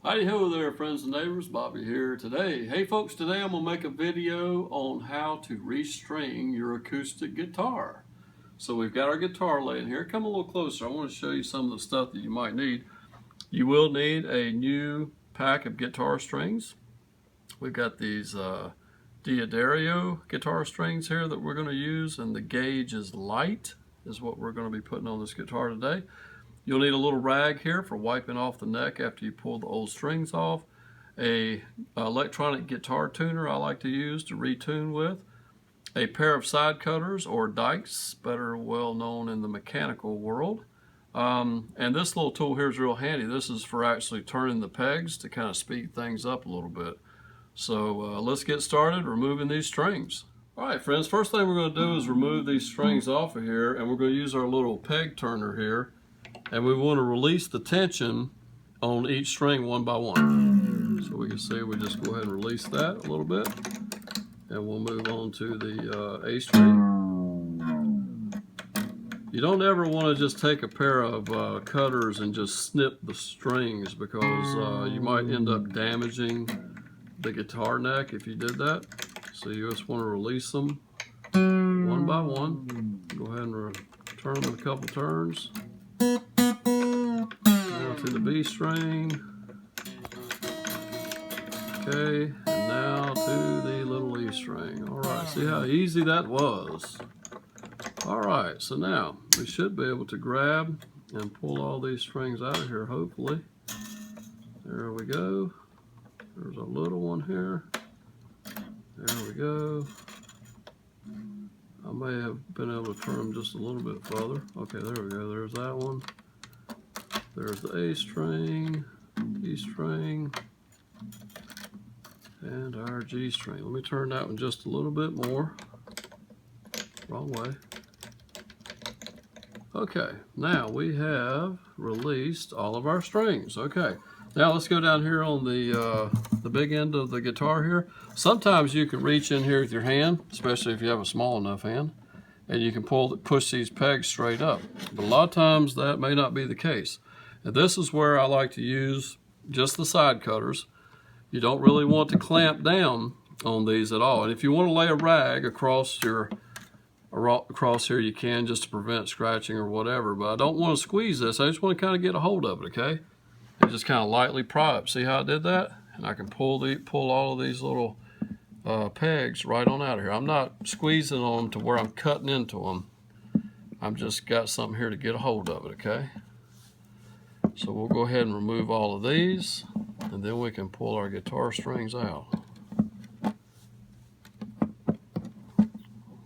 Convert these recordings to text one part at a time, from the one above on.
Howdy ho there, friends and neighbors. Bobby here today. Hey folks, today I'm going to make a video on how to restring your acoustic guitar. So we've got our guitar laying here. Come a little closer. I want to show you some of the stuff that you might need. You will need a new pack of guitar strings. We've got these Diodario guitar strings here that we're going to use, and the gauge is light, is what we're going to be putting on this guitar today. You'll need a little rag here for wiping off the neck after you pull the old strings off. A electronic guitar tuner I like to use to retune with. A pair of side cutters or dikes, better well known in the mechanical world. And this little tool here is real handy. This is for actually turning the pegs to kind of speed things up a little bit. So let's get started removing these strings. Alright friends, first thing we're going to do is remove these strings off of here, and we're going to use our little peg turner here. And we want to release the tension on each string one by one. So we can see we just go ahead and release that a little bit. And we'll move on to the A string. You don't ever want to just take a pair of cutters and just snip the strings, because you might end up damaging the guitar neck if you did that. So you just want to release them one by one. Go ahead and turn them a couple turns. Now to the B string. Okay, and now to the little E string. Alright, see how easy that was. Alright, so now we should be able to grab and pull all these strings out of here, hopefully. There we go. There's a little one here. There we go. I may have been able to turn them just a little bit further. Okay, there we go. There's that one. There's the A string, E string, and our G string. Let me turn that one just a little bit more. Wrong way. Okay, now we have released all of our strings. Okay, now let's go down here on the big end of the guitar here. Sometimes you can reach in here with your hand, especially if you have a small enough hand, and you can push these pegs straight up. But a lot of times that may not be the case. And this is where I like to use just the side cutters. You don't really want to clamp down on these at all. And if you want to lay a rag across here, you can, just to prevent scratching or whatever. But I don't want to squeeze this. I just want to kind of get a hold of it, okay? And just kind of lightly pry up. See how I did that? And I can pull all of these little pegs right on out of here. I'm not squeezing on them to where I'm cutting into them. I've just got something here to get a hold of it, okay? So we'll go ahead and remove all of these, and then we can pull our guitar strings out.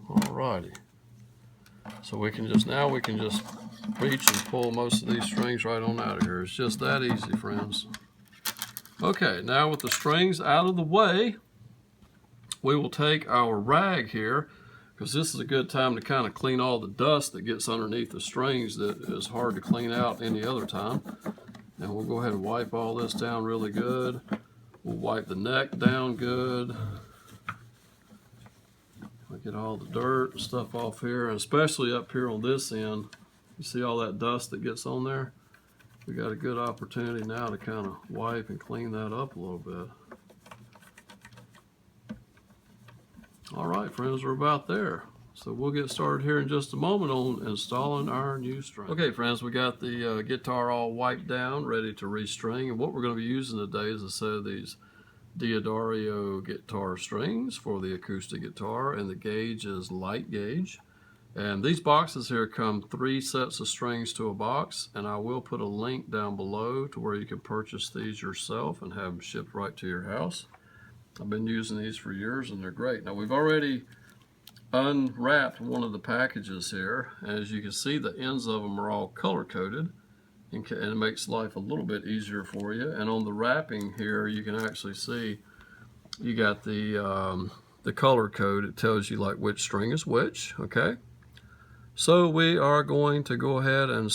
Alrighty. So we can just reach and pull most of these strings right on out of here. It's just that easy, friends. Okay, now with the strings out of the way, we will take our rag here, because this is a good time to kind of clean all the dust that gets underneath the strings that is hard to clean out any other time. And we'll go ahead and wipe all this down really good. We'll wipe the neck down good. I'll get all the dirt and stuff off here, and especially up here on this end. You see all that dust that gets on there? We got a good opportunity now to kind of wipe and clean that up a little bit. Alright friends, we're about there. So we'll get started here in just a moment on installing our new string. Okay friends, we got the guitar all wiped down, ready to restring. And what we're going to be using today is a set of these Diodario guitar strings for the acoustic guitar. And the gauge is light gauge. And these boxes here come 3 sets of strings to a box. And I will put a link down below to where you can purchase these yourself and have them shipped right to your house. I've been using these for years and they're great. Now we've already unwrapped one of the packages here. As you can see, the ends of them are all color coded, and it makes life a little bit easier for you. And on the wrapping here, you can actually see you got the color code. It tells you like which string is which, okay? So we are going to go ahead and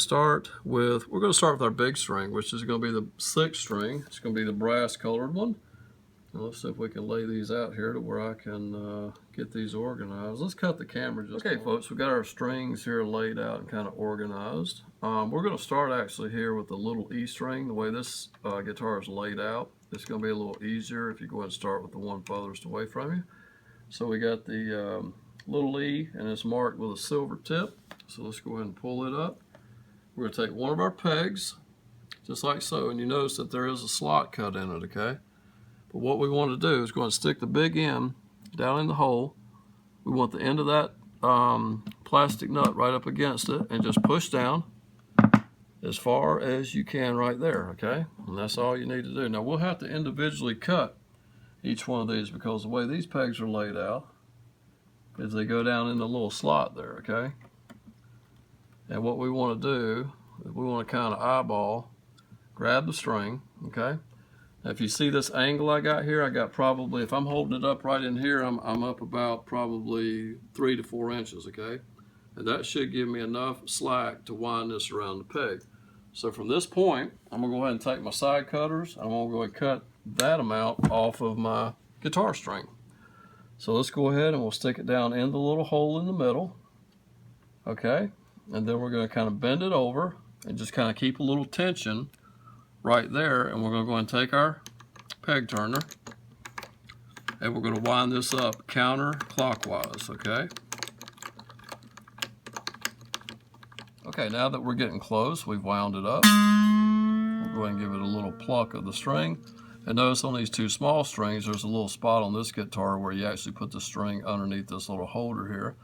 we're going to start with our big string, which is going to be the 6th string. It's going to be the brass colored one. Now let's see if we can lay these out here to where I can get these organized. Let's cut the camera just okay, folks. We've got our strings here laid out and kind of organized. We're going to start actually here with the little E string. The way this guitar is laid out, it's going to be a little easier if you go ahead and start with the one furthest away from you. So we got the little E, and it's marked with a silver tip. So let's go ahead and pull it up. We're going to take one of our pegs, just like so, and you notice that there is a slot cut in it, okay? But what we want to do is go and stick the big end down in the hole. We want the end of that plastic nut right up against it and just push down as far as you can right there, okay? And that's all you need to do. Now we'll have to individually cut each one of these because the way these pegs are laid out is they go down in the little slot there, okay? And what we want to do is we want to kind of eyeball, grab the string, okay? Now if you see this angle I got here, I got probably, if I'm holding it up right in here, I'm up about probably 3 to 4 inches, okay? And that should give me enough slack to wind this around the peg. So from this point, I'm going to go ahead and take my side cutters. I'm going to go ahead and cut that amount off of my guitar string. So let's go ahead and we'll stick it down in the little hole in the middle, okay? And then we're going to kind of bend it over and just kind of keep a little tension right there, and we're going to go and take our peg turner and we're going to wind this up counterclockwise, okay? Okay, now that we're getting close, we've wound it up. We'll go ahead and give it a little pluck of the string. And notice on these two small strings, there's a little spot on this guitar where you actually put the string underneath this little holder here.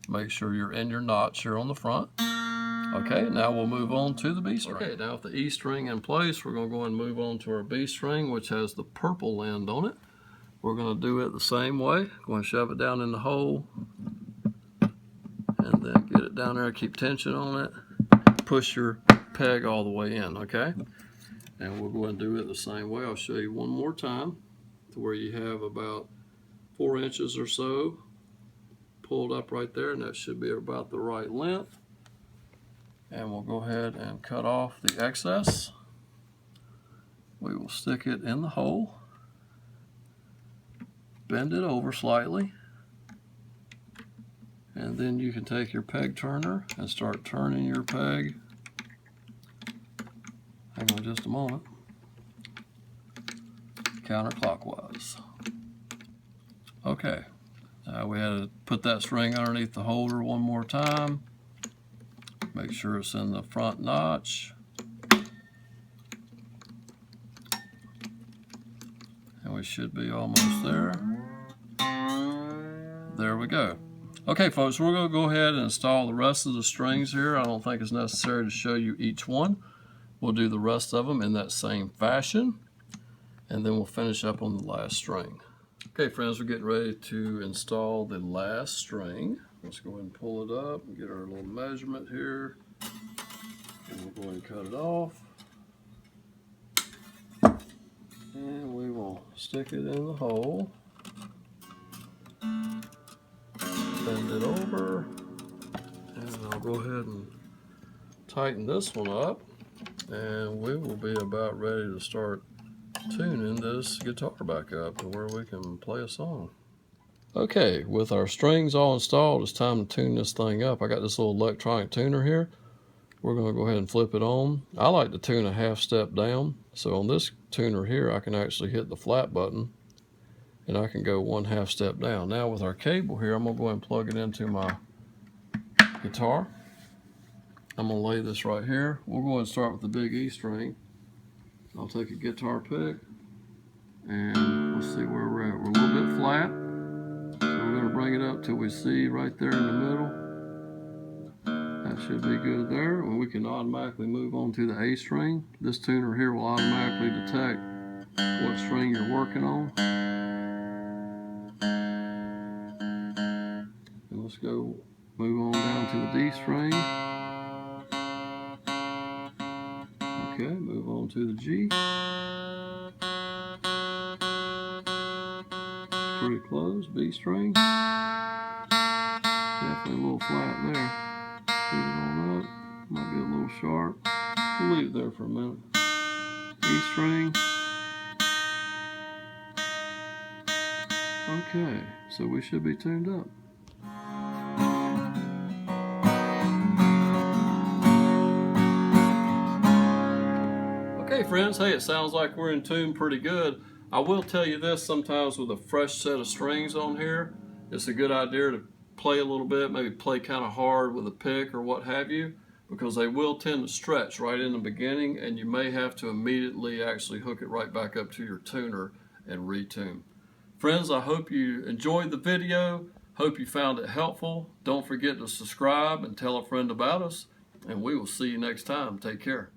Make sure you're in your notch here on the front. Okay, now we'll move on to the B string. Okay, now with the E string in place, we're going to go and move on to our B string, which has the purple end on it. We're going to do it the same way. Go and shove it down in the hole, and then get it down there, keep tension on it. Push your peg all the way in, okay? And we'll go ahead and do it the same way. I'll show you one more time to where you have about 4 inches or so pulled up right there, and that should be about the right length. And we'll go ahead and cut off the excess. We will stick it in the hole, bend it over slightly, and then you can take your peg turner and start turning your peg. Hang on just a moment. Counterclockwise. Okay, now we had to put that string underneath the holder one more time. Make sure it's in the front notch. And we should be almost there. There we go. Okay, folks, we're going to go ahead and install the rest of the strings here. I don't think it's necessary to show you each one. We'll do the rest of them in that same fashion, and then we'll finish up on the last string. Okay, friends, we're getting ready to install the last string. Let's go ahead and pull it up and get our little measurement here. And we'll go ahead and cut it off. And we will stick it in the hole. Bend it over. And I'll go ahead and tighten this one up. And we will be about ready to start tuning this guitar back up to where we can play a song. Okay, with our strings all installed, it's time to tune this thing up. I got this little electronic tuner here. We're going to go ahead and flip it on. I like to tune a half step down. So on this tuner here, I can actually hit the flat button and I can go 1/2 step down. Now with our cable here, I'm going to go ahead and plug it into my guitar. I'm going to lay this right here. We'll go ahead and start with the big E string. I'll take a guitar pick and let's see where we're at. We're a little bit flat. We're going to bring it up till we see right there in the middle. That should be good there. And we can automatically move on to the A string. This tuner here will automatically detect what string you're working on. And let's go move on down to the D string. Okay, move on to the G. Pretty close. B string. Definitely a little flat there. Put it on up. Might be a little sharp. We'll leave it there for a minute. E string. Okay, so we should be tuned up. Okay friends, hey, it sounds like we're in tune pretty good. I will tell you this, sometimes with a fresh set of strings on here, it's a good idea to play a little bit, maybe play kind of hard with a pick or what have you, because they will tend to stretch right in the beginning, and you may have to immediately actually hook it right back up to your tuner and retune. Friends, I hope you enjoyed the video. Hope you found it helpful. Don't forget to subscribe and tell a friend about us, and we will see you next time. Take care.